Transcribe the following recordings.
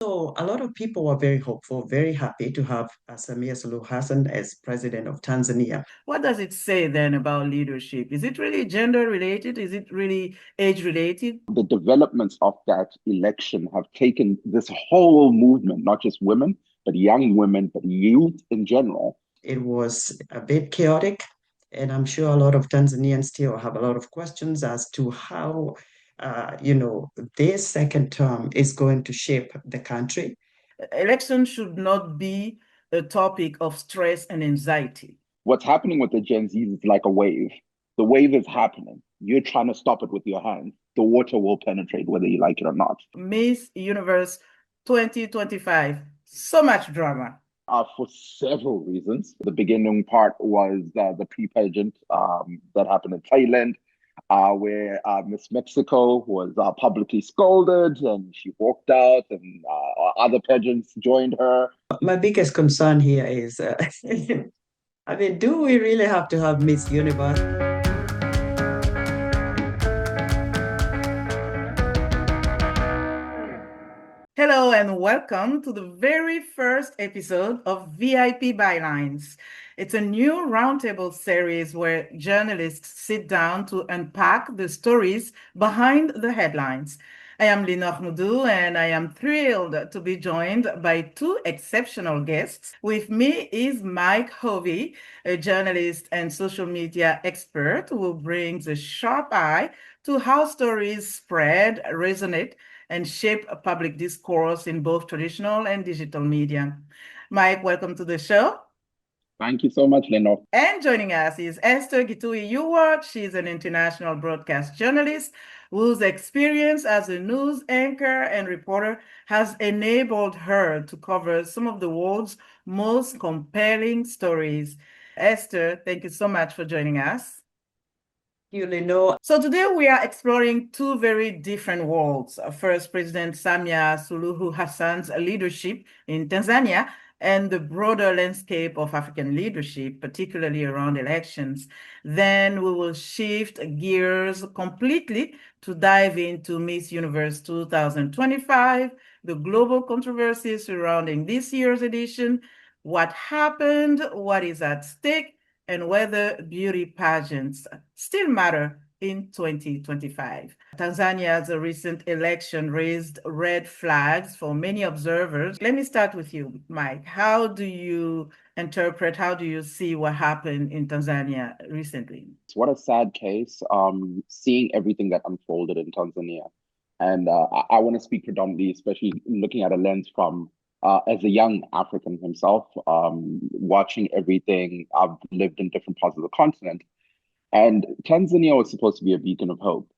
So a lot of people were very hopeful, very happy to have Samia Suluhu Hassan as president of Tanzania. What does it say then about leadership? Is it really gender related? Is it really age related? The developments of that election have taken this whole movement, not just women, but young women, but youth in general. It was a bit chaotic, and I'm sure a lot of Tanzanians still have a lot of questions as to how, this second term is going to shape the country. Election should not be a topic of stress and anxiety. What's happening with the Gen Z is like a wave. The wave is happening. You're trying to stop it with your hands. The water will penetrate whether you like it or not. Miss Universe 2025, so much drama. For several reasons. The beginning part was the pre-pageant that happened in Thailand, where Miss Mexico was publicly scolded and she walked out, and other pageants joined her. My biggest concern here is, do we really have to have Miss Universe? Hello and welcome to the very first episode of VIP Bylines. It's a new roundtable series where journalists sit down to unpack the stories behind the headlines. I am Linord and I am thrilled to be joined by two exceptional guests. With me is Mike Hove, a journalist and social media expert who brings a sharp eye to how stories spread, resonate, and shape public discourse in both traditional and digital media. Mike, welcome to the show. Thank you so much, Linord. And joining us is Esther Githui-Ewart. She's an international broadcast journalist whose experience as a news anchor and reporter has enabled her to cover some of the world's most compelling stories. Esther, thank you so much for joining us. So today we are exploring two very different worlds. First, President Samia Suluhu Hassan's leadership in Tanzania and the broader landscape of African leadership, particularly around elections. Then we will shift gears completely to dive into Miss Universe 2025, the global controversies surrounding this year's edition, what happened, what is at stake, and whether beauty pageants still matter in 2025. Tanzania's recent election raised red flags for many observers. Let me start with you, Mike. How do you interpret, how do you see what happened in Tanzania recently? What a sad case, seeing everything that unfolded in Tanzania. And I want to speak predominantly, especially looking at a lens from as a young African himself, watching everything. I've lived in different parts of the continent. And Tanzania was supposed to be a beacon of hope,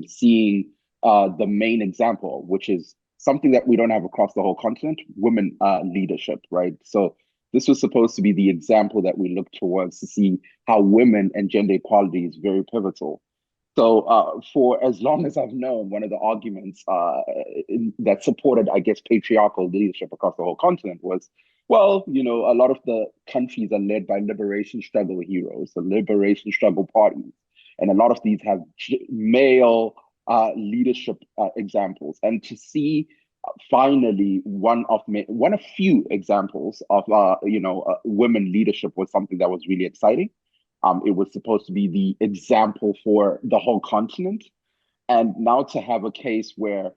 seeing the main example, which is something that we don't have across the whole continent, women leadership, right? So this was supposed to be the example that we look towards to see how women and gender equality is very pivotal. So for as long as I've known, one of the arguments that supported, I guess, patriarchal leadership across the whole continent was, well, a lot of the countries are led by liberation struggle heroes, the liberation struggle parties. And a lot of these have male leadership examples. And to see finally one of few examples of, women leadership was something that was really exciting. It was supposed to be the example for the whole continent. And now to have a case where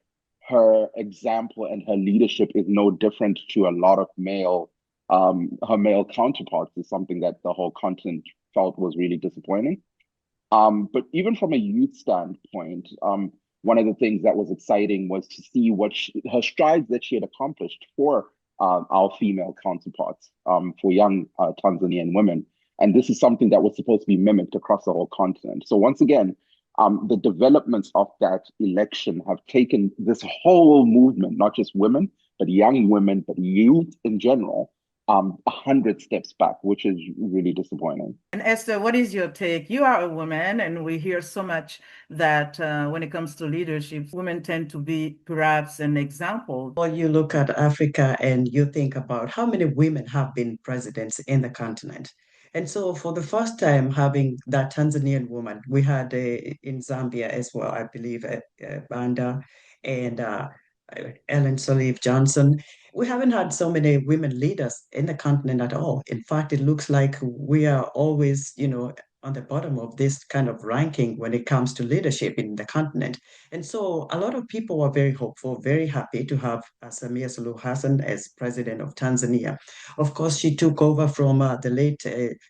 her example and her leadership is no different to a lot of her male counterparts is something that the whole continent felt was really disappointing. But even from a youth standpoint, one of the things that was exciting was to see her strides that she had accomplished for our female counterparts, for young Tanzanian women. And this is something that was supposed to be mimicked across the whole continent. So once again, the developments of that election have taken this whole movement, not just women, but young women, but youth in general, 100 steps back, which is really disappointing. And Esther, what is your take? You are a woman, and we hear so much that when it comes to leadership, women tend to be perhaps an example. Or you look at Africa and you think about how many women have been presidents in the continent. And so for the first time, having that Tanzanian woman, we had in Zambia as well, I believe, Banda, and Ellen Sirleaf Johnson. We haven't had so many women leaders in the continent at all. In fact, it looks like we are always, on the bottom of this kind of ranking when it comes to leadership in the continent. And so a lot of people were very hopeful, very happy to have Samia Suluhu Hassan as president of Tanzania. Of course, she took over from the late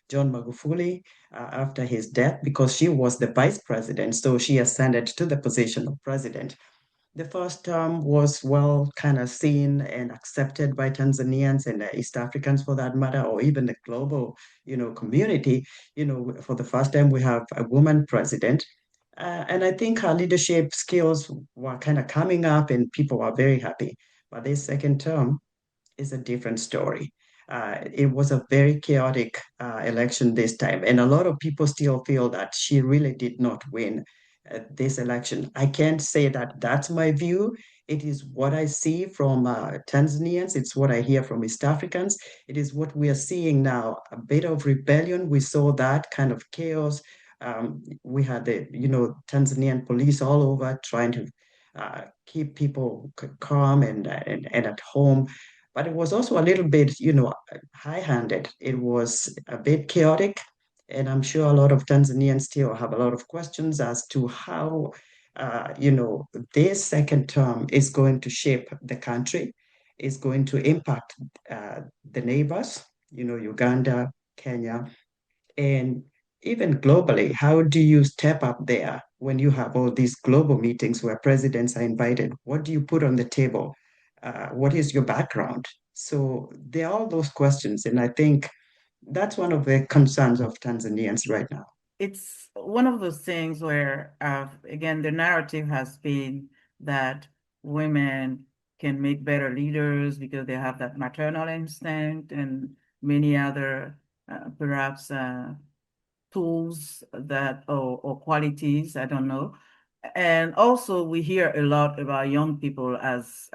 John Magufuli after his death because she was the vice president. So she ascended to the position of president. The first term was well kind of seen and accepted by Tanzanians and East Africans for that matter, or even the global, community. For the first time, we have a woman president. And I think her leadership skills were kind of coming up and people were very happy. But this second term, is a different story. It was a very chaotic election this time, and a lot of people still feel that she really did not win this election. I can't say that that's my view. It is what I see from Tanzanians. It's what I hear from East Africans. It is what we are seeing now. A bit of rebellion. We saw that kind of chaos. We had the, Tanzanian police all over trying to keep people calm and at home, but it was also a little bit, high-handed. It was a bit chaotic, and I'm sure a lot of Tanzanians still have a lot of questions as to how, this second term is going to shape the country, is going to impact the neighbors, Uganda, Kenya, and even globally. How do you step up there when you have all these global meetings where presidents are invited? What do you put on the table? What is your background? So there are all those questions. And I think that's one of the concerns of Tanzanians right now. It's one of those things where, again, the narrative has been that women can make better leaders because they have that maternal instinct and many other perhaps tools that or qualities, I don't know. And also we hear a lot about young people as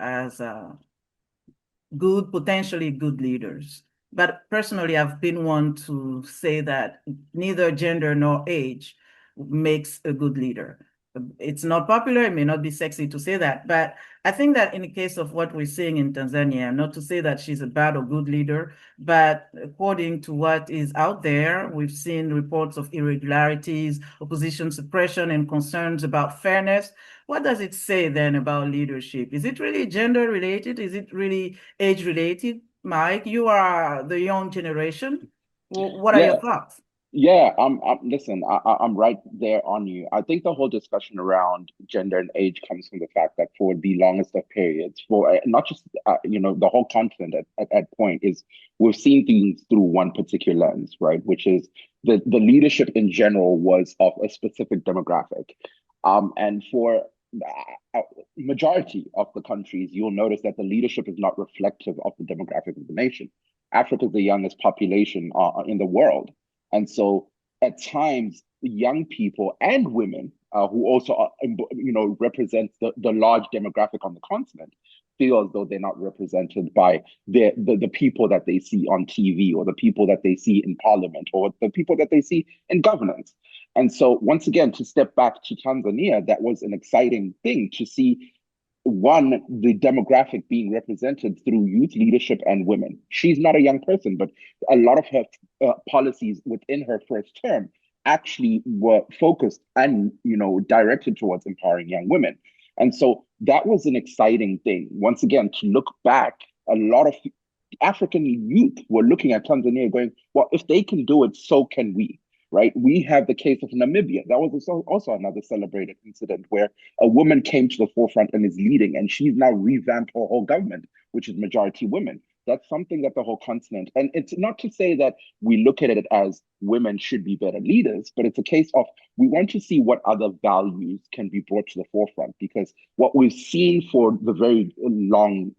good, potentially good leaders. But personally, I've been one to say that neither gender nor age makes a good leader. It's not popular, it may not be sexy to say that, but I think that in the case of what we're seeing in Tanzania, not to say that she's a bad or good leader, but according to what is out there, we've seen reports of irregularities, opposition suppression, and concerns about fairness. What does it say then about leadership? Is it really gender related? Is it really age related? Mike, you are the young generation. What are Yeah, your thoughts? yeah. Listen, I'm right there on you. I think the whole discussion around gender and age comes from the fact that for the longest of periods, for not just the whole continent at point is we've seen things through one particular lens, right? Which is the leadership in general was of a specific demographic, and for majority of the countries, you'll notice that the leadership is not reflective of the demographic of the nation. Africa is the youngest population in the world. And so at times, young people and women who also are, represent the large demographic on the continent feel as though they're not represented by the people that they see on TV or the people that they see in parliament or the people that they see in governance. And so once again, to step back to Tanzania, that was an exciting thing to see one, the demographic being represented through youth leadership and women. She's not a young person, but a lot of her policies within her first term actually were focused and directed towards empowering young women. And so that was an exciting thing. Once again, to look back, a lot of African youth were looking at Tanzania going, well, if they can do it, so can we. Right? We have the case of Namibia. That was also another celebrated incident where a woman came to the forefront and is leading, and she's now revamped her whole government, which is majority women. That's something that the whole continent, and it's not to say that we look at it as women should be better leaders, but it's a case of we want to see what other values can be brought to the forefront, because what we've seen for the very long,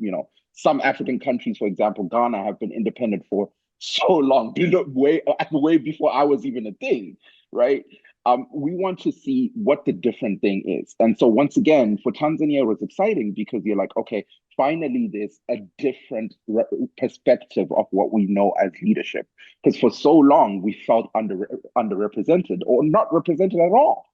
some African countries, for example, Ghana, have been independent for so long, way before I was even a thing, right? We want to see what the different thing is. And so once again, for Tanzania, it was exciting because you're like, okay, finally, there's a different perspective of what we know as leadership. Because for so long, we felt underrepresented or not represented at all.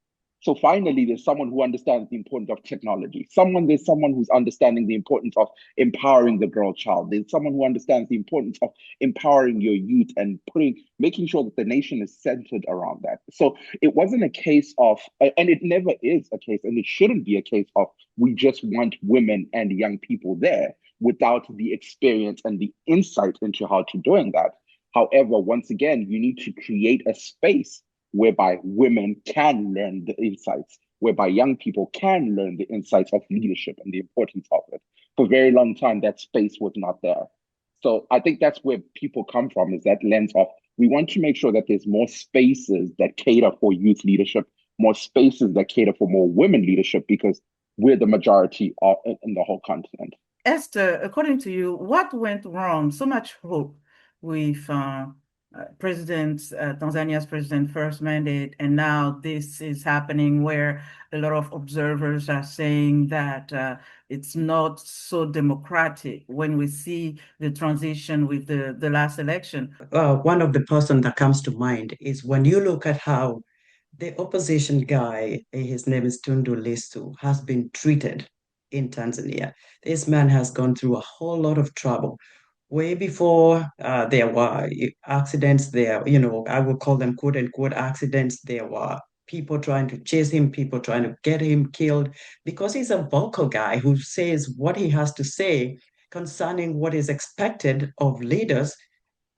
So finally, there's someone who understands the importance of technology. There's someone who's understanding the importance of empowering the girl child. There's someone who understands the importance of empowering your youth and making sure that the nation is centered around that. So it wasn't a case of, and it never is a case, and it shouldn't be a case of, we just want women and young people there without the experience and the insight into how to doing that. However, once again, you need to create a space whereby women can learn the insights, whereby young people can learn the insights of leadership and the importance of it. For a very long time, that space was not there. So I think that's where people come from, is that lens of, we want to make sure that there's more spaces that cater for youth leadership, more spaces that cater for more women leadership, because we're the majority in the whole continent. Esther, according to you, what went wrong? So much hope with Tanzania's president first mandate, and now this is happening where a lot of observers are saying that it's not so democratic when we see the transition with the last election. One of the person that comes to mind is when you look at how the opposition guy, his name is Tundu Lissu, has been treated in Tanzania. This man has gone through a whole lot of trouble. Way before there were accidents there, I would call them quote unquote accidents. There were people trying to chase him, people trying to get him killed, because he's a vocal guy who says what he has to say concerning what is expected of leaders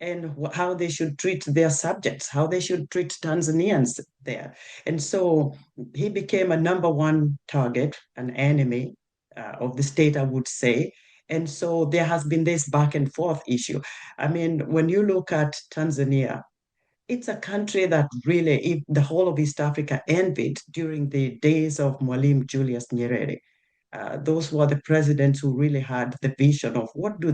and how they should treat their subjects, how they should treat Tanzanians there. And so he became a number one target, an enemy of the state, I would say. And so there has been this back and forth issue. I mean, when you look at Tanzania, it's a country that really, if the whole of East Africa envied during the days of Mwalimu Julius Nyerere. Those were the presidents who really had the vision of what do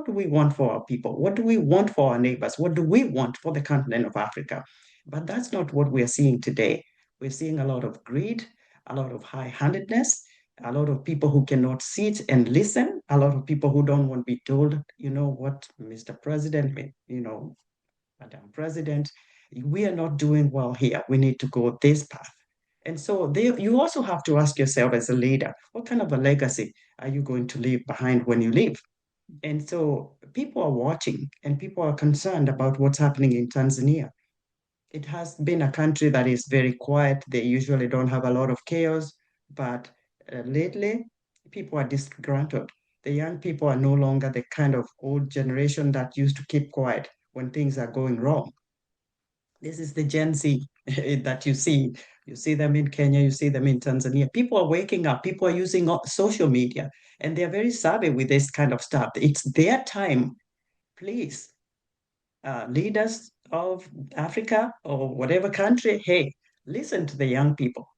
we want for our people? What do we want for our neighbors? What do we want for the continent of Africa? But that's not what we're seeing today. We're seeing a lot of greed, a lot of high-handedness, a lot of people who cannot sit and listen, a lot of people who don't want to be told, you know what, Mr. President, Madam President, we are not doing well here. We need to go this path. And so you also have to ask yourself as a leader, what kind of a legacy are you going to leave behind when you leave? And so people are watching and people are concerned about what's happening in Tanzania. It has been a country that is very quiet. They usually don't have a lot of chaos, but lately people are disgruntled. The young people are no longer the kind of old generation that used to keep quiet when things are going wrong. This is the Gen Z that you see. You see them in Kenya, you see them in Tanzania. People are waking up, people are using social media, and they're very savvy with this kind of stuff. It's their time. Please, leaders of Africa or whatever country, hey, listen to the young people.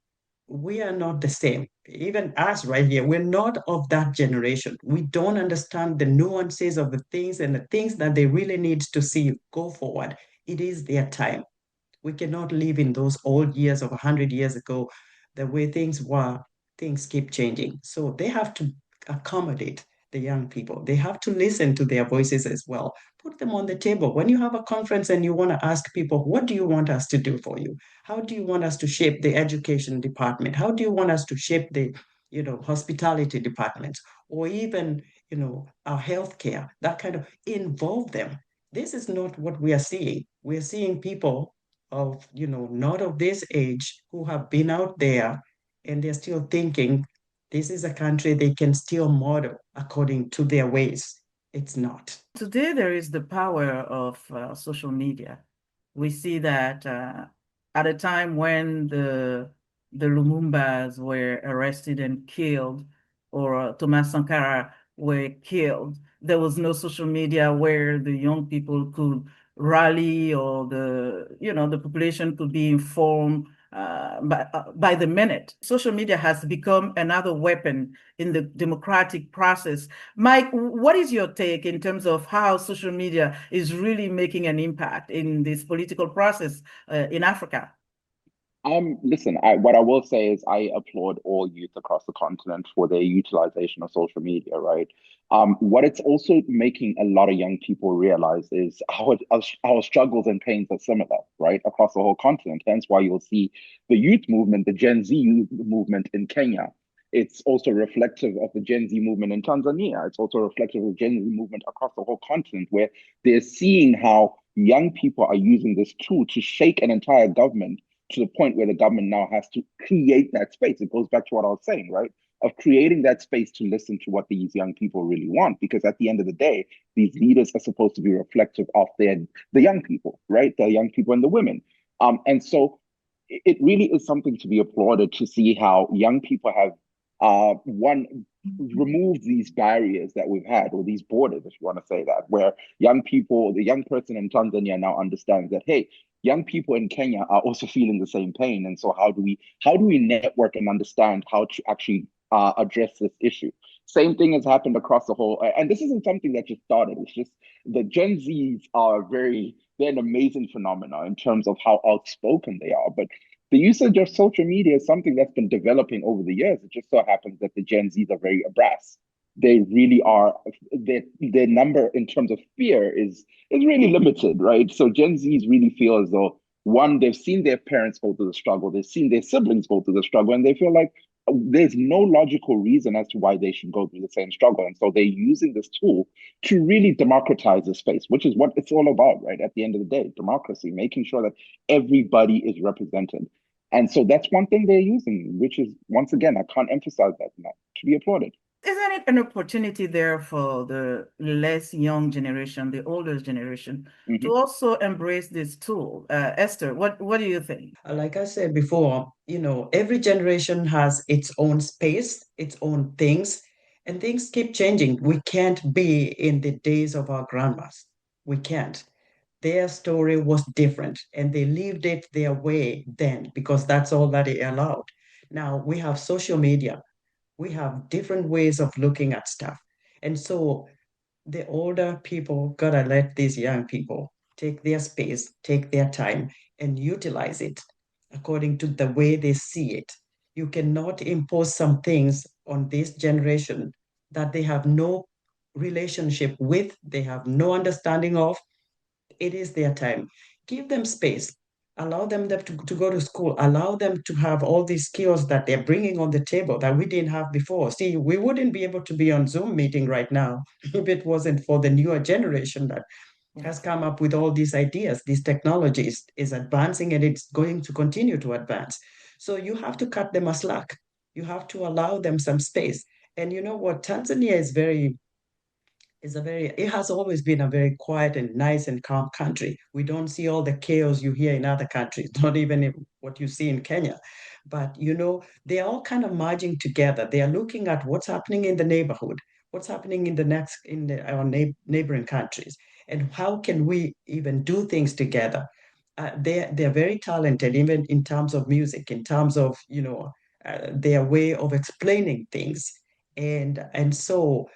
We are not the same. Even us right here, we're not of that generation. We don't understand the nuances of the things and the things that they really need to see go forward. It is their time. We cannot live in those old years of 100 years ago, the way things were. Things keep changing. So they have to accommodate the young people. They have to listen to their voices as well. Put them on the table. When you have a conference and you want to ask people, what do you want us to do for you? How do you want us to shape the education department? How do you want us to shape the hospitality department, or even, our healthcare, that kind of involve them. This is not what we are seeing. We're seeing people of, not of this age who have been out there and they're still thinking this is a country they can still model according to their ways. It's not. Today, there is the power of social media. We see that at a time when the Lumumbas were arrested and killed, or Thomas Sankara were killed, there was no social media where the young people could rally, or the population could be informed by the minute. Social media has become another weapon in the democratic process. Mike, what is your take in terms of how social media is really making an impact in this political process in Africa? Listen, what I will say is I applaud all youth across the continent for their utilization of social media, right? What it's also making a lot of young people realize is our struggles and pains are similar, right, across the whole continent. Hence why you'll see the youth movement, the Gen Z youth movement in Kenya. It's also reflective of the Gen Z movement in Tanzania. It's also reflective of the Gen Z movement across the whole continent, where they're seeing how young people are using this tool to shake an entire government to the point where the government now has to create that space. It goes back to what I was saying, right? Of creating that space to listen to what these young people really want. Because at the end of the day, these leaders are supposed to be reflective of the young people, right? The young people and the women. And so it really is something to be applauded to see how young people have one removed these barriers that we've had, or these borders, if you want to say that, where young people, the young person in Tanzania now understands that, hey, young people in Kenya are also feeling the same pain. And so how do we network and understand how to actually address this issue? Same thing has happened across the whole, and this isn't something that just started. It's just the Gen Zs they're an amazing phenomenon in terms of how outspoken they are. But the usage of social media is something that's been developing over the years. It just so happens that the Gen Zs are very abreast. They really are. Their number in terms of fear is really limited, right? So Gen Zs really feel as though, one, they've seen their parents go through the struggle, they've seen their siblings go through the struggle, and they feel like there's no logical reason as to why they should go through the same struggle. And so they're using this tool to really democratize the space, which is what it's all about, right? At the end of the day, democracy, making sure that everybody is represented. And so that's one thing they're using, which is, once again, I can't emphasize that enough, to be applauded. Isn't it an opportunity there for the less young generation, the older generation, to also embrace this tool? Esther, what do you think? Like I said before, every generation has its own space, its own things, and things keep changing. We can't be in the days of our grandmas. We can't. Their story was different, and they lived it their way then because that's all that they allowed. Now we have social media, we have different ways of looking at stuff. And so the older people gotta let these young people take their space, take their time, and utilize it according to the way they see it. You cannot impose some things on this generation that they have no relationship with, they have no understanding of. It is their time. Give them space. Allow them to go to school. Allow them to have all these skills that they're bringing on the table that we didn't have before. See, we wouldn't be able to be on Zoom meeting right now if it wasn't for the newer generation that has come up with all these ideas. These technologies is advancing and it's going to continue to advance. So you have to cut them a slack. You have to allow them some space. And you know what? Tanzania it has always been a very quiet and nice and calm country. We don't see all the chaos you hear in other countries, not even what you see in Kenya. But they are all kind of merging together. They are looking at what's happening in the neighborhood, what's happening our neighboring countries, and how can we even do things together. They're very talented, even in terms of music, in terms of their way of explaining things, and so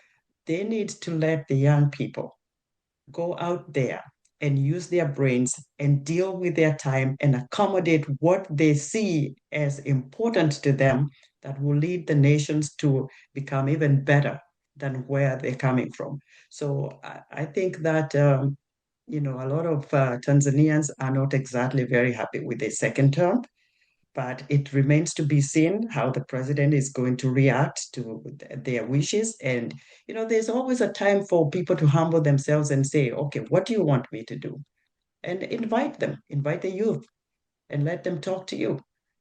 they need to let the young people go out there and use their brains and deal with their time and accommodate what they see as important to them that will lead the nations to become even better than where they're coming from. So I think that a lot of Tanzanians are not exactly very happy with the second term, but it remains to be seen how the president is going to react to their wishes. And, there's always a time for people to humble themselves and say, okay, what do you want me to do? And invite the youth and let them talk to you.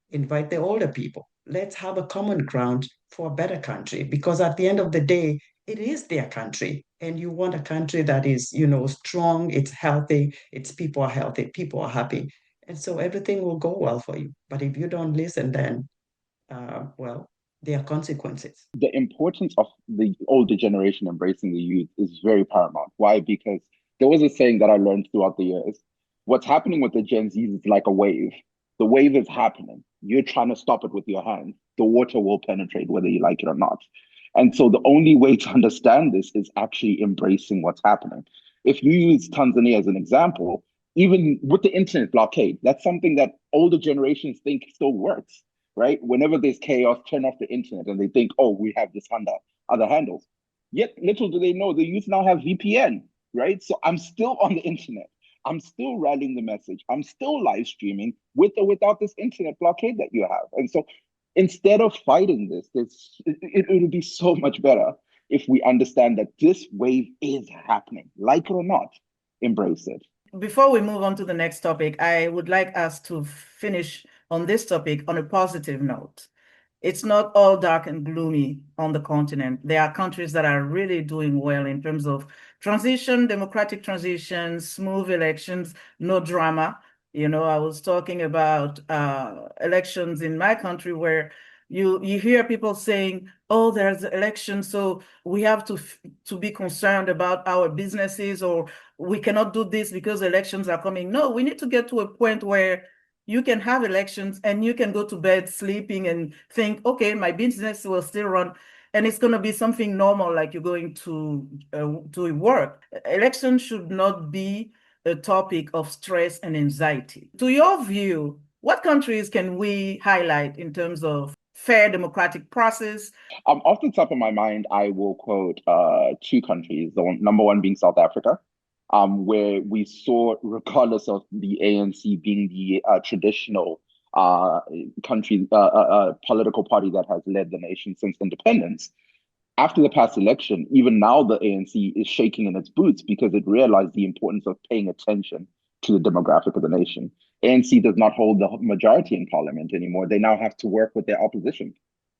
Invite the older people. Let's have a common ground for a better country because at the end of the day, it is their country. And you want a country that is, strong, it's healthy, its people are healthy, people are happy. And so everything will go well for you. But if you don't listen, then, well, there are consequences. The importance of the older generation embracing the youth is very paramount. Why? Because there was a saying that I learned throughout the years. What's happening with the Gen Zs is like a wave. The wave is happening. You're trying to stop it with your hands. The water will penetrate whether you like it or not. And so the only way to understand this is actually embracing what's happening. If you use Tanzania as an example, even with the internet blockade, that's something that older generations think still works, right? Whenever there's chaos, turn off the internet and they think, oh, we have this under other handles. Yet little do they know the youth now have VPN, right? So I'm still on the internet. I'm still rallying the message. I'm still live streaming with or without this internet blockade that you have. And so instead of fighting it would be so much better if we understand that this wave is happening, like it or not, embrace it. Before we move on to the next topic, I would like us to finish on this topic on a positive note. It's not all dark and gloomy on the continent. There are countries that are really doing well in terms of transition, democratic transition, smooth elections, no drama. You know, I was talking about elections in my country where you hear people saying, oh, there's elections, so we have to be concerned about our businesses, or we cannot do this because elections are coming. No, we need to get to a point where you can have elections and you can go to bed sleeping and think, okay, my business will still run. And it's going to be something normal, like you're going to work. Elections should not be a topic of stress and anxiety. To your view, what countries can we highlight in terms of fair democratic process? Off the top of my mind, I will quote two countries. Number one being South Africa, where we saw, regardless of the ANC being the traditional country political party that has led the nation since independence, after the past election, even now the ANC is shaking in its boots because it realized the importance of paying attention to the demographic of the nation. ANC does not hold the majority in parliament anymore. They now have to work with their opposition.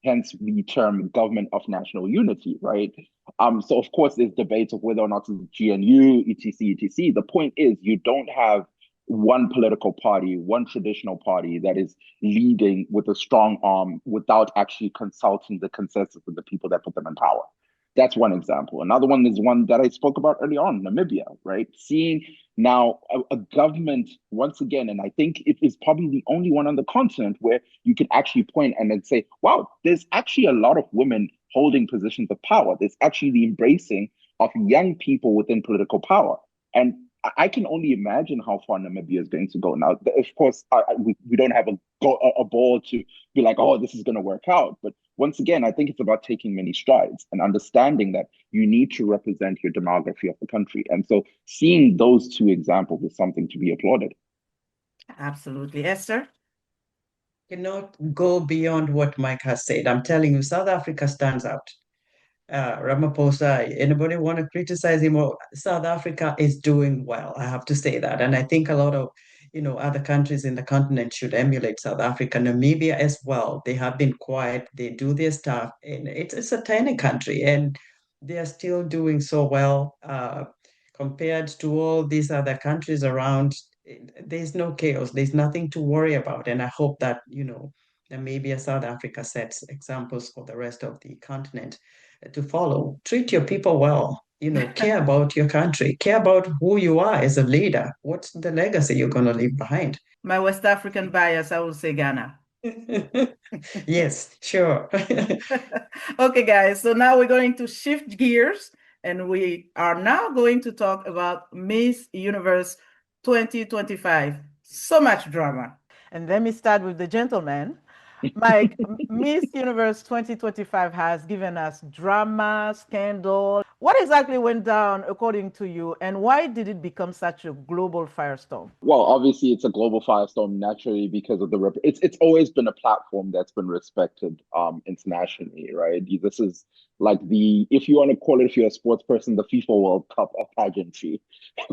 Hence the term government of national unity, right? So of course there's debates of whether or not it's GNU, etc., etc. The point is you don't have one political party, one traditional party that is leading with a strong arm without actually consulting the consensus of the people that put them in power. That's one example. Another one is one that I spoke about early on, Namibia, right? Seeing now a government, once again, and I think it is probably the only one on the continent where you can actually point and then say, wow, there's actually a lot of women holding positions of power. There's actually the embracing of young people within political power. And I can only imagine how far Namibia is going to go. Now, of course, we don't have a ball to be like, oh, this is going to work out. But once again, I think it's about taking many strides and understanding that you need to represent your demography of the country. And so seeing those two examples is something to be applauded. Absolutely. Esther? Cannot go beyond what Mike has said. I'm telling you, South Africa stands out. Ramaphosa, anybody want to criticize him? Or South Africa is doing well. I have to say that. And I think a lot of, other countries in the continent should emulate South Africa. Namibia as well. They have been quiet. They do their stuff. And it's a tiny country and they are still doing so well compared to all these other countries around. There's no chaos. There's nothing to worry about. And I hope that, Namibia, South Africa sets examples for the rest of the continent to follow. Treat your people well. Care about your country. Care about who you are as a leader. What's the legacy you're going to leave behind? My West African bias, I would say Ghana. Yes, sure. Okay, guys. So now we're going to shift gears and we are now going to talk about Miss Universe 2025. So much drama. And let me start with the gentleman. Mike, Miss Universe 2025 has given us drama, scandal. What exactly went down according to you, and why did it become such a global firestorm? Well, obviously, it's a global firestorm naturally because of it's always been a platform that's been respected internationally, right? This is like if you want to call it, if you're a sports person, the FIFA World Cup of pageantry,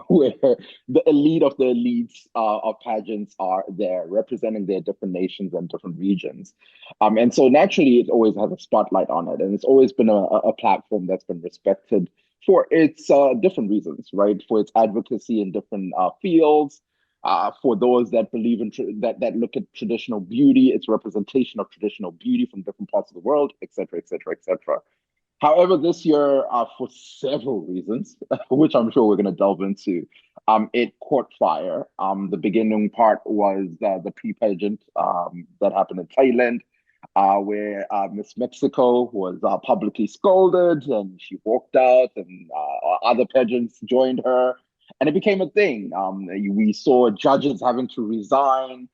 where the elite of the elites of pageants are there representing their different nations and different regions. And so naturally, it always has a spotlight on it. And it's always been a platform that's been respected for its different reasons, right? For its advocacy in different fields, for those that believe in that look at traditional beauty, its representation of traditional beauty from different parts of the world, et cetera, et cetera, et cetera. However, this year, for several reasons, which I'm sure we're going to delve into, it caught fire. The beginning part was the pre-pageant that happened in Thailand, where Miss Mexico was publicly scolded and she walked out and other pageants joined her. And it became a thing. We saw judges having to resign.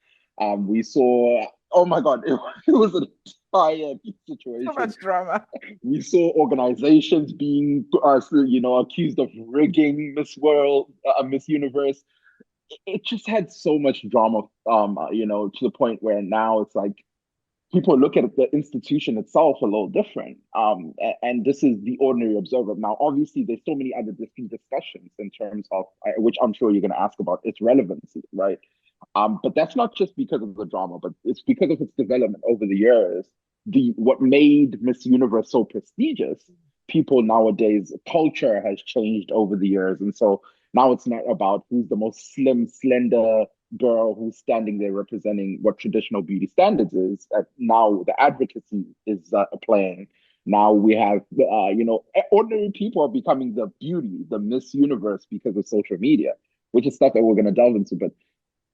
We saw Oh my God, it was an entire So situation. much drama. We saw organizations being, accused of rigging Miss Universe. It just had so much drama, to the point where now it's like people look at the institution itself a little different. And this is the ordinary observer. Now, obviously, there's so many other different discussions in terms of, which I'm sure you're going to ask about, its relevancy, right? But that's not just because of the drama, but it's because of its development over the years. What made Miss Universe so prestigious, people nowadays, culture has changed over the years. And so now it's not about who's the most slim, slender girl who's standing there representing what traditional beauty standards is. Now the advocacy is playing. Now we have, ordinary people are becoming the beauty, the Miss Universe because of social media, which is stuff that we're going to delve into. But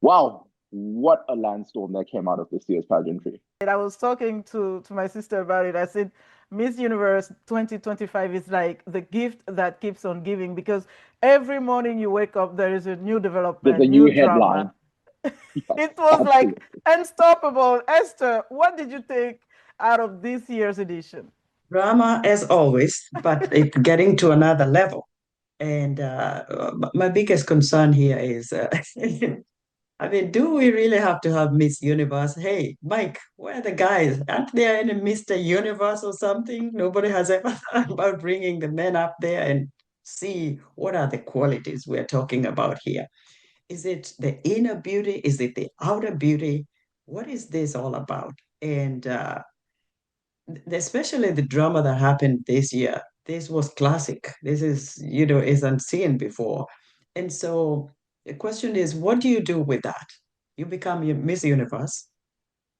wow, what a landstorm that came out of this year's pageantry. I was talking to my sister about it. I said, Miss Universe 2025 is like the gift that keeps on giving, because every morning you wake up, there is a new There's development, a new new headline. drama. Yes, It was like absolutely. unstoppable. Esther, what did you take out of this year's edition? Drama as always, but it's getting to another level. And my biggest concern here is, I mean, do we really have to have Miss Universe? Hey, Mike, where are the guys? Aren't there any Mr. Universe or something? Nobody has ever thought about bringing the men up there and see what are the qualities we're talking about here. Is it the inner beauty? Is it the outer beauty? What is this all about? And especially the drama that happened this year. This was classic. This is, is unseen before. And so the question is, what do you do with that? You become Miss Universe.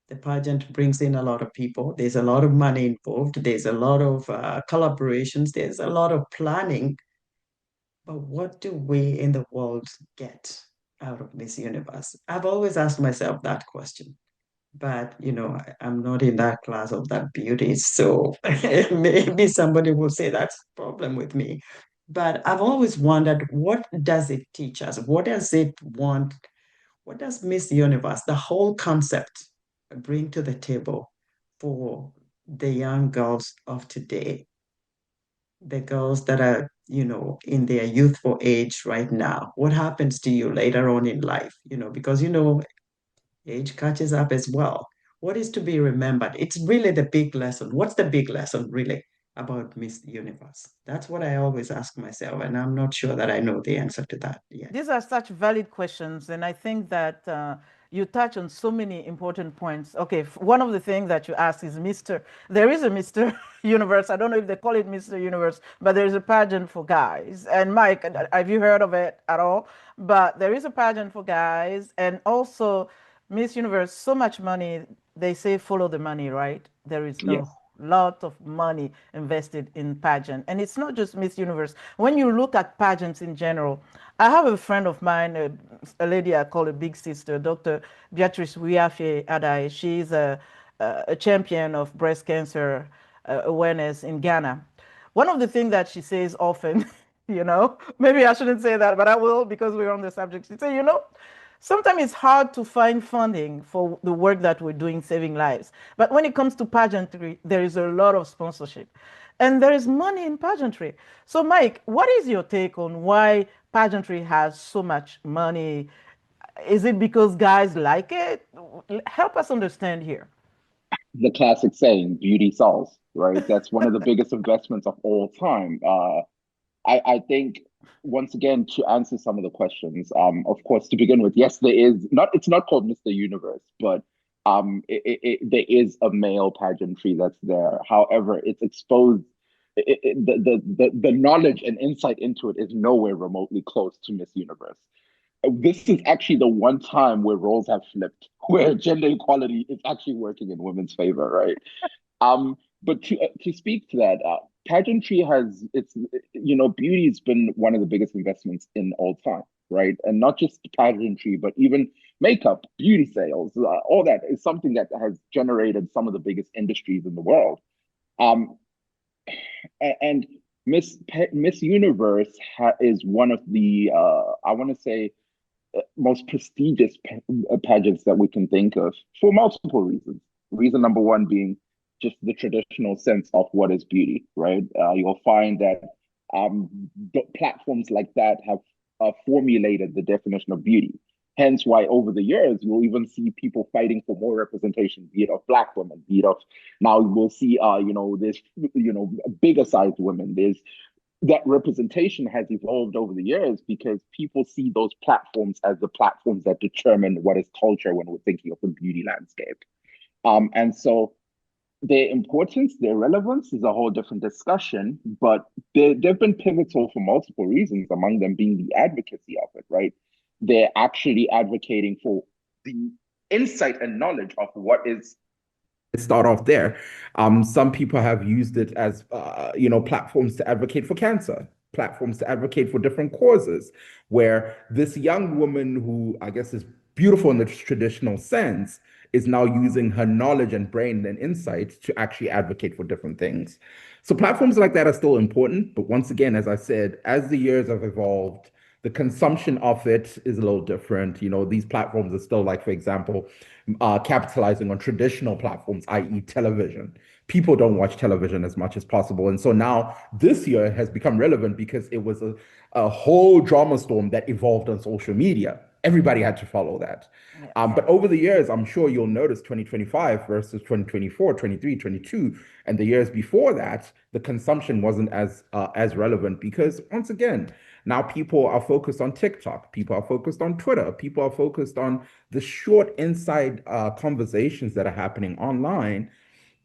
The pageant brings in a lot of people. There's a lot of money involved. There's a lot of collaborations. There's a lot of planning. But what do we in the world get out of Miss Universe? I've always asked myself that question. But I'm not in that class of that beauty, so maybe somebody will say that's a problem with me. But I've always wondered, what does it teach us? What does it want? What does Miss Universe, the whole concept, bring to the table for the young girls of today, the girls that are, in their youthful age right now? What happens to you later on in life? Because age catches up as well. What is to be remembered? It's really the big lesson. What's the big lesson really about Miss Universe? That's what I always ask myself, and I'm not sure that I know the answer to that yet. These are such valid questions, and I think that you touch on so many important points. Okay, one of the things that you asked is Mr. There is a Mr. Universe. I don't know if they call it Mr. Universe, but there is a pageant for guys. And Mike, have you heard of it at all? But there is a pageant for guys, and also Miss Universe. So much money. They say follow the money, right? There is a Yes. lot of money invested in pageant, and it's not just Miss Universe. When you look at pageants in general, I have a friend of mine, a lady I call a big sister, Dr. Beatrice Wiafe Adai. She's a champion of breast cancer awareness in Ghana. One of the things that she says often, maybe I shouldn't say that, but I will because we're on the subject. She said, sometimes it's hard to find funding for the work that we're doing saving lives. But when it comes to pageantry, there is a lot of sponsorship. And there is money in pageantry. So, Mike, what is your take on why pageantry has so much money? Is it because guys like it? Help us understand here. The classic saying, beauty sells, right? That's one of the biggest investments of all time. I think once again to answer some of the questions, of course, to begin with, yes, there is not. It's not called Mr. Universe, but there is a male pageantry that's there. However, it's exposed. The knowledge and insight into it is nowhere remotely close to Miss Universe. This is actually the one time where roles have flipped, where gender equality is actually working in women's favor, right? But to speak to that, pageantry has beauty's been one of the biggest investments in all time, right? And not just pageantry, but even makeup, beauty sales, all that is something that has generated some of the biggest industries in the world. Um, and Miss Universe is one of the I want to say most prestigious pageants that we can think of for multiple reasons. Reason number one being just the traditional sense of what is beauty, right? You'll find that platforms like that have formulated the definition of beauty. Hence why over the years, you'll even see people fighting for more representation, be it of Black women, be it of now we'll see, there's, bigger sized women. There's that representation has evolved over the years because people see those platforms as the platforms that determine what is culture when we're thinking of the beauty landscape. And so their importance, their relevance is a whole different discussion, but they've been pivotal for multiple reasons, among them being the advocacy of it, right? They're actually advocating for the insight and knowledge of what is start off there. Some people have used it as, platforms to advocate for cancer, platforms to advocate for different causes, where this young woman who I guess is beautiful in the traditional sense is now using her knowledge and brain and insight to actually advocate for different things. So platforms like that are still important, but once again, as I said, as the years have evolved, the consumption of it is a little different. These platforms are still like, for example, capitalizing on traditional platforms, i.e. television. People don't watch television as much as possible. And so now this year has become relevant because it was a whole drama storm that evolved on social media. Everybody had to follow that. Yes. But over the years, I'm sure you'll notice 2025 versus 2024, 23, 22, and the years before that, the consumption wasn't as relevant because once again, now people are focused on TikTok, people are focused on Twitter, people are focused on the short inside conversations that are happening online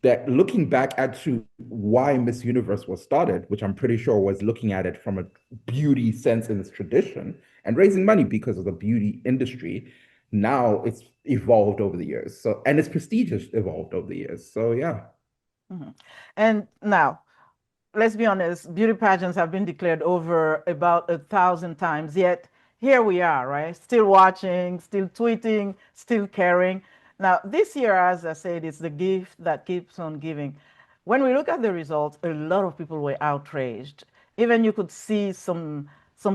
that looking back at to why Miss Universe was started, which I'm pretty sure was looking at it from a beauty sense in its tradition and raising money because of the beauty industry. Now it's evolved over the years. So, and its prestigious evolved over the years. So, yeah. Mm-hmm. And now, let's be honest, beauty pageants have been declared over about 1,000 times, yet here we are, right? Still watching, still tweeting, still caring. Now, this year, as I said, it's the gift that keeps on giving. When we look at the results, a lot of people were outraged. Even you could see some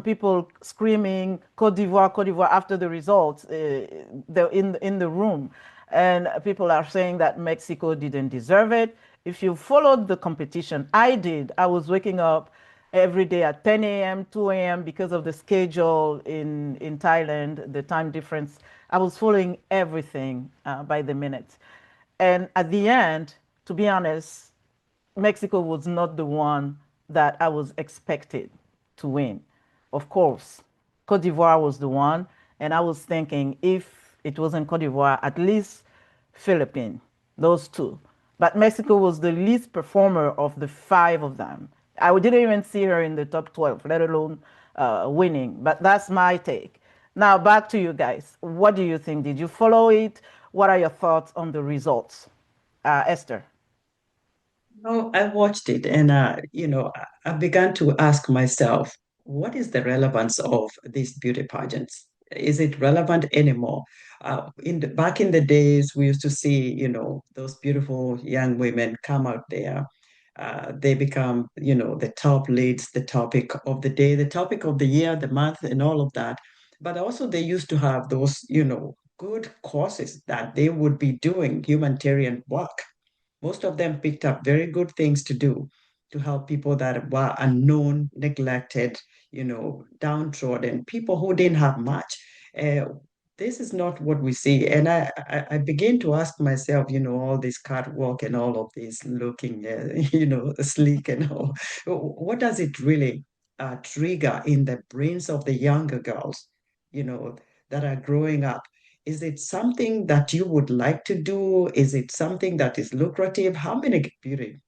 people screaming Côte d'Ivoire after the results in the room. And people are saying that Mexico didn't deserve it. If you followed the competition, I did. I was waking up every day at 10 a.m., 2 a.m. because of the schedule in Thailand, the time difference. I was following everything by the minute. And at the end, to be honest, Mexico was not the one that I was expected to win. Of course, Cote d'Ivoire was the one, and I was thinking if it wasn't Cote d'Ivoire, at least Philippines, those two. But Mexico was the least performer of the five of them. I didn't even see her in the top 12, let alone winning. But that's my take. Now, back to you guys. What do you think? Did you follow it? What are your thoughts on the results? Esther. No, I watched it and I began to ask myself, what is the relevance of these beauty pageants? Is it relevant anymore? Back in the days, we used to see, those beautiful young women come out there. They become, the top leads, the topic of the day, the topic of the year, the month, and all of that. But also, they used to have those, good causes that they would be doing humanitarian work. Most of them picked up very good things to do to help people that were unknown, neglected, downtrodden, people who didn't have much. Uh, this is not what we see. And I begin to ask myself, all this catwalk and all of this looking, sleek and all, what does it really trigger in the brains of the younger girls, that are growing up? Is it something that you would like to do? Is it something that is lucrative? How many beauty,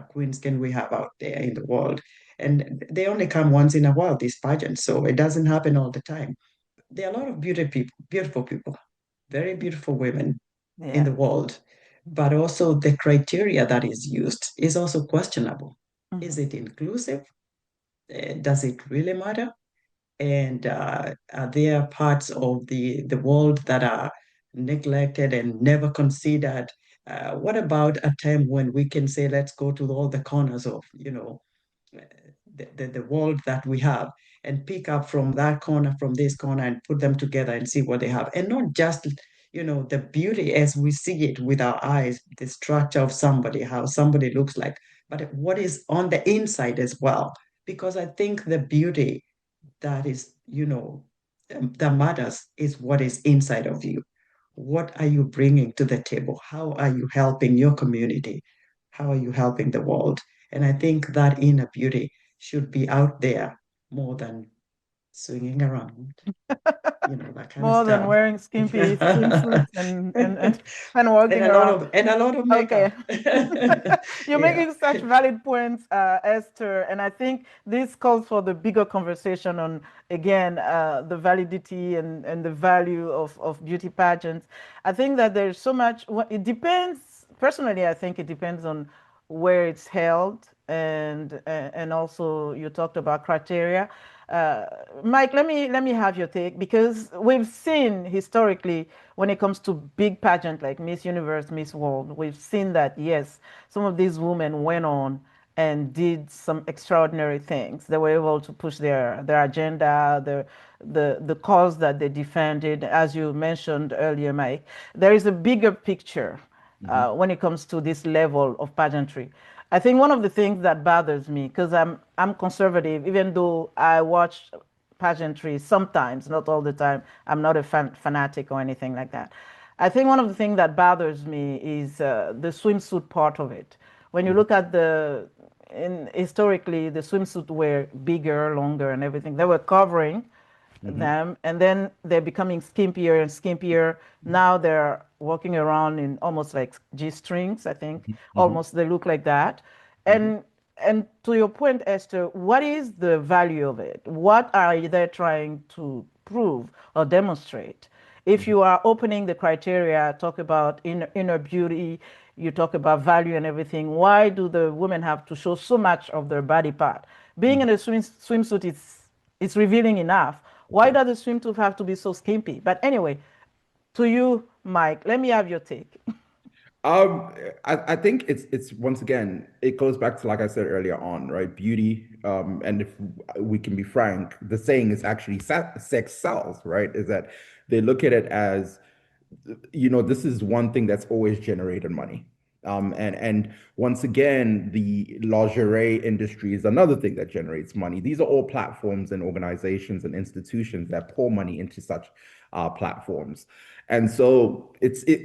queens can we have out there in the world? And they only come once in a while, these pageants, so it doesn't happen all the time. There are a lot of beautiful people, very beautiful women in Yeah. the world, but also the criteria that is used is also questionable. Is Mhm. it inclusive? Does it really matter? And are there parts of the world that are neglected and never considered? What about a time when we can say, let's go to all the corners of, the world that we have and pick up from that corner, from this corner, and put them together and see what they have. And not just, the beauty as we see it with our eyes, the structure of somebody, how somebody looks like, but what is on the inside as well. Because I think the beauty that is, that matters is what is inside of you. What are you bringing to the table? How are you helping your community? How are you helping the world? And I think that inner beauty should be out there more than swinging around, that kind of More than stuff. wearing skimpy swimsuits and And walking around. a lot of Okay. makeup. You're Yeah. making such valid points, Esther, and I think this calls for the bigger conversation on, again, the validity and the value of beauty pageants. I think that there's so much, it depends, personally, I think it depends on where it's held, and also you talked about criteria. Uh, Mike, let me have your take, because we've seen historically when it comes to big pageant like Miss Universe, Miss World, we've seen that yes, some of these women went on and did some extraordinary things. They were able to push their agenda, the cause that they defended. As you mentioned earlier, Mike, there is a bigger picture when it comes to this level of pageantry. I think one of the things that bothers me, because I'm conservative, even though I watch pageantry sometimes, not all the time. I'm not a fanatic or anything like that. I think one of the things that bothers me is the swimsuit part of it. When you look at historically, the swimsuit were bigger, longer, and everything. They were covering Mm-hmm. them, and then they're becoming skimpier and skimpier. Now they're walking around in almost like G-strings, I think. Mm-hmm. Almost they look like that. Mm-hmm. And to your point, Esther, what is the value of it? What are they trying to prove or demonstrate? If you are opening the criteria, talk about inner beauty, you talk about value and everything, why do the women have to show so much of their body part? Being in a swimsuit is it's revealing enough. Why Okay. does the swimsuit have to be so skimpy? But anyway, to you, Mike, let me have your take. Um, I think it's once again, it goes back to like I said earlier on, right? Beauty, and if we can be frank, the saying is actually sex sells, right? Is that they look at it as, this is one thing that's always generated money. And once again, the lingerie industry is another thing that generates money. These are all platforms and organizations and institutions that pour money into such platforms. And so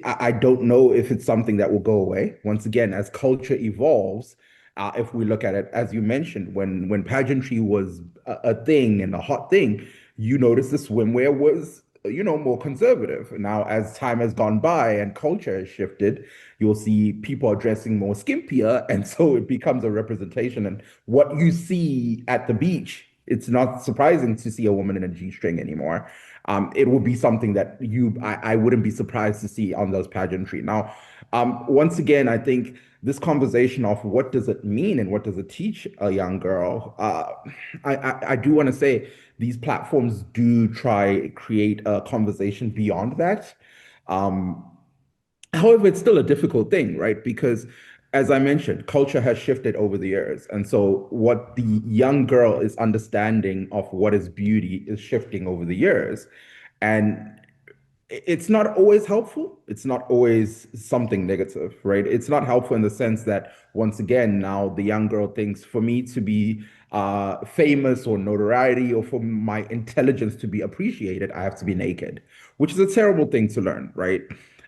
I don't know if it's something that will go away. Once again, as culture evolves, if we look at it, as you mentioned, when pageantry was a thing and a hot thing, you notice the swimwear was more conservative. Now, as time has gone by and culture has shifted, you'll see people are dressing more skimpier, and so it becomes a representation. And what you see at the beach, it's not surprising to see a woman in a G-string anymore. It will be something that I wouldn't be surprised to see on those pageantry. Now, once again, I think this conversation of what does it mean and what does it teach a young girl, I do want to say these platforms do try create a conversation beyond that. Um, However, it's still a difficult thing, right? Because as I mentioned, culture has shifted over the years. And so what the young girl is understanding of what is beauty is shifting over the years. And it's not always helpful. It's not always something negative, right? It's not helpful in the sense that, once again, now the young girl thinks for me to be famous or notoriety or for my intelligence to be appreciated, I have to be naked, which is a terrible thing to learn, right?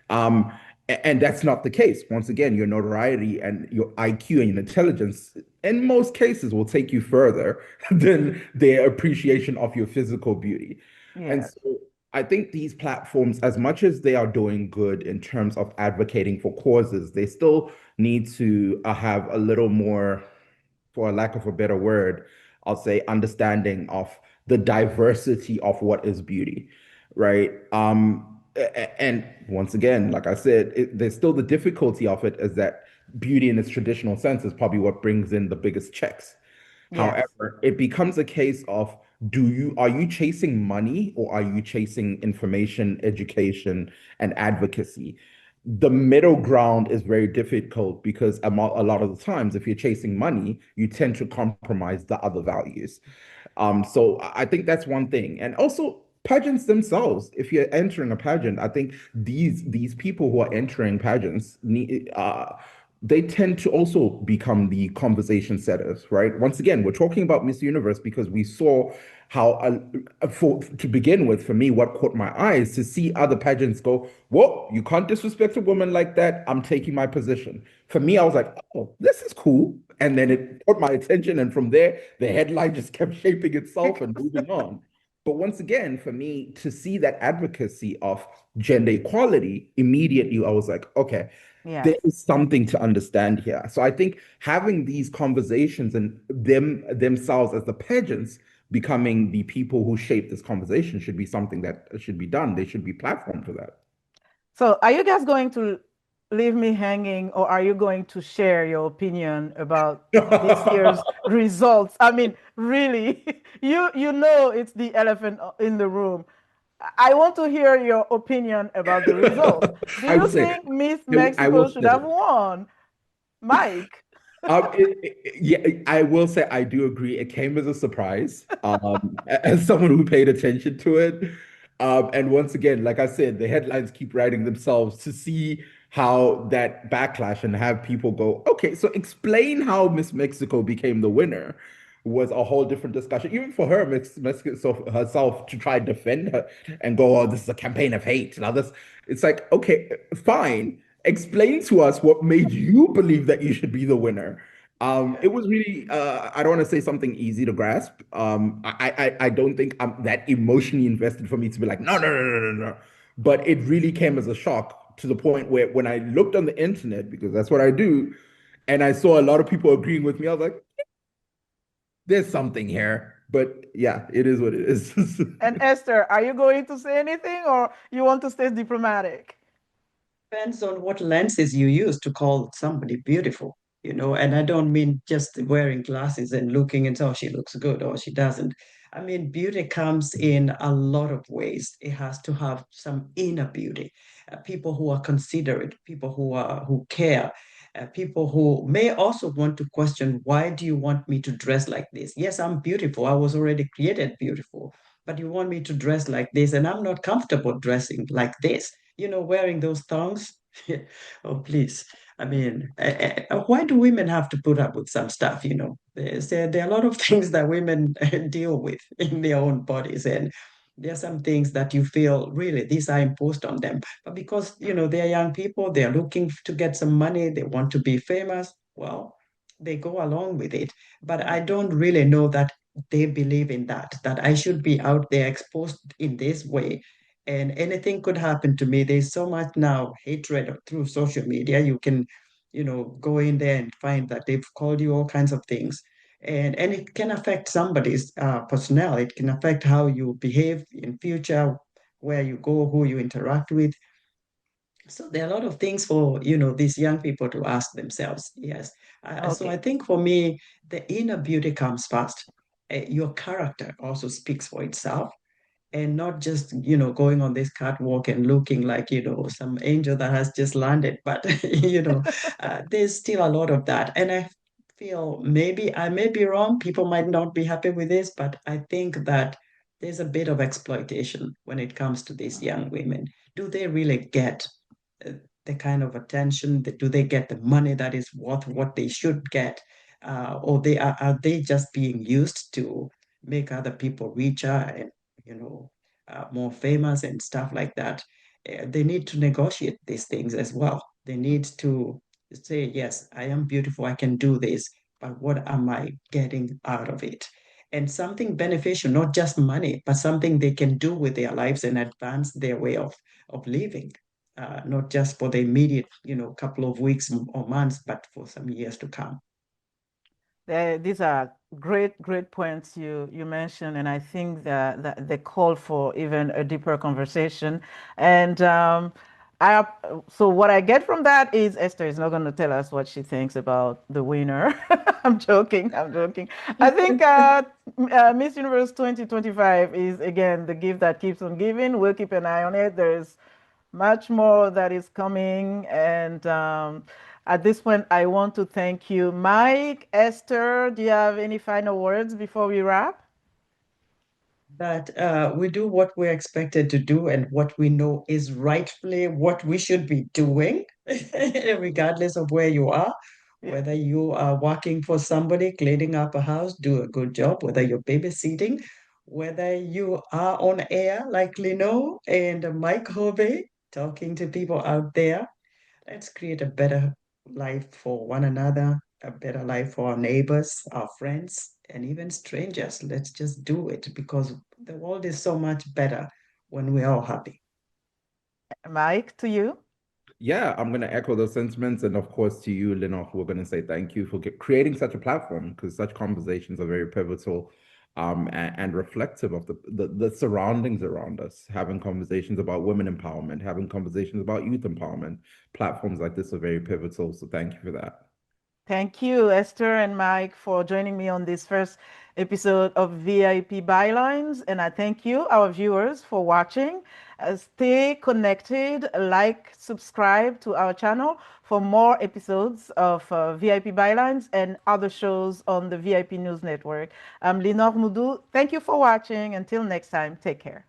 Um, and that's not the case. Once again, your notoriety and your IQ and your intelligence, in most cases, will take you further than their appreciation of your physical beauty. And Yes. so I think these platforms, as much as they are doing good in terms of advocating for causes, they still need to have a little more, for a lack of a better word, I'll say, understanding of the diversity of what is beauty, right? And once again, like I said, there's still the difficulty of it is that beauty in its traditional sense is probably what brings in the biggest checks. Yes. However, it becomes a case of are you chasing money or are you chasing information, education, and advocacy? the middle ground is very difficult because a lot of the times, if you're chasing money, you tend to compromise the other values. So I think that's one thing. And also pageants themselves. If you're entering a pageant, I think these people who are entering pageants they tend to also become the conversation setters, right? Once again, we're talking about Miss Universe because we saw how, to begin with, for me, what caught my eyes to see other pageants go, whoa, you can't disrespect a woman like that. I'm taking my position. For me, I was like, oh, this is cool. And then it caught my attention. And from there, the headline just kept shaping itself and moving on. But once again, for me to see that advocacy of gender equality, immediately I was like, okay, there Yes. is something to understand here. So I think having these conversations and them themselves as the pageants becoming the people who shape this conversation should be something that should be done. They should be platformed for that. So are you guys going to leave me hanging, or are you going to share your opinion about this year's results? I mean, really, you know it's the elephant in the room. I want to hear your opinion about the results. Do I you would say, think Miss I Mexico will should have say, won? Mike. yeah, I will say I do agree. It came as a surprise, as someone who paid attention to it. And once again, like I said, the headlines keep writing themselves to see how that backlash and have people go, okay, so explain how Miss Mexico became the winner was a whole different discussion. Even for her, Miss Mexico herself to try and defend her and go, oh, this is a campaign of hate and others. It's like, okay, fine. Explain to us what made you believe that you should be the winner. It was really, I don't want to say something easy to grasp. I don't think I'm that emotionally invested for me to be like, no, no, no, no, no, no. But it really came as a shock to the point where when I looked on the internet, because that's what I do, and I saw a lot of people agreeing with me, I was like, there's something here. But yeah, it is what it is. And Esther, are you going to say anything, or you want to stay diplomatic? Depends on what lenses you use to call somebody beautiful, and I don't mean just wearing glasses and looking and oh, she looks good or she doesn't. I mean, beauty comes in a lot of ways. It has to have some inner beauty. People who are considerate, people who care, people who may also want to question, why do you want me to dress like this? Yes, I'm beautiful. I was already created beautiful, but you want me to dress like this, and I'm not comfortable dressing like this, wearing those thongs. Oh, please. I mean, why do women have to put up with some stuff? There are a lot of things that women deal with in their own bodies, and there are some things that you feel really these are imposed on them. But because, they're young people, they're looking to get some money, they want to be famous, well, they go along with it. But I don't really know that they believe in that I should be out there exposed in this way and anything could happen to me. There's so much now hatred through social media. You can, go in there and find that they've called you all kinds of things. And it can affect somebody's personnel. It can affect how you behave in future, where you go, who you interact with. So there are a lot of things for, these young people to ask themselves. Yes. So I Okay. think for me, the inner beauty comes first. Your character also speaks for itself and not just going on this catwalk and looking like some angel that has just landed, but there's still a lot of that. And I feel maybe I may be wrong, people might not be happy with this, but I think that there's a bit of exploitation when it comes to these young women. Do they really get uh, the kind of attention? Do they get the money that is worth what they should get, or are they just being used to make other people richer and more famous and stuff like that? They need to negotiate these things as well. They need to say, yes, I am beautiful, I can do this, but what am I getting out of it? And something beneficial, not just money, but something they can do with their lives and advance their way of living, not just for the immediate, couple of weeks or months, but for some years to come. These are great points you mentioned, and I think that they call for even a deeper conversation. And I so what I get from that is Esther is not going to tell us what she thinks about the winner. I'm joking. I'm joking. I think Miss Universe 2025 is again the gift that keeps on giving. We'll keep an eye on it. There's much more that is coming. And at this point, I want to thank you. Mike, Esther, do you have any final words before we wrap? That we do what we're expected to do and what we know is rightfully what we should be doing, regardless of where you are. Yeah. Whether you are working for somebody, cleaning up a house, do a good job, whether you're babysitting, whether you are on air like Lino and Mike Hove, talking to people out there. Let's create a better life for one another, a better life for our neighbors, our friends, and even strangers. Let's just do it because the world is so much better when we're all happy. Mike, to you. Yeah, I'm going to echo those sentiments. And of course, to you, Linord, we're going to say thank you for creating such a platform because such conversations are very pivotal and reflective of the surroundings around us. Having conversations about women empowerment, having conversations about youth empowerment. Platforms like this are very pivotal. So thank you for that. Thank you, Esther and Mike, for joining me on this first episode of VIP Bylines. And I thank you, our viewers, for watching. Stay connected, like, subscribe to our channel for more episodes of VIP Bylines and other shows on the VIP News Network. I'm Linord Moudou. Thank you for watching. Until next time, take care.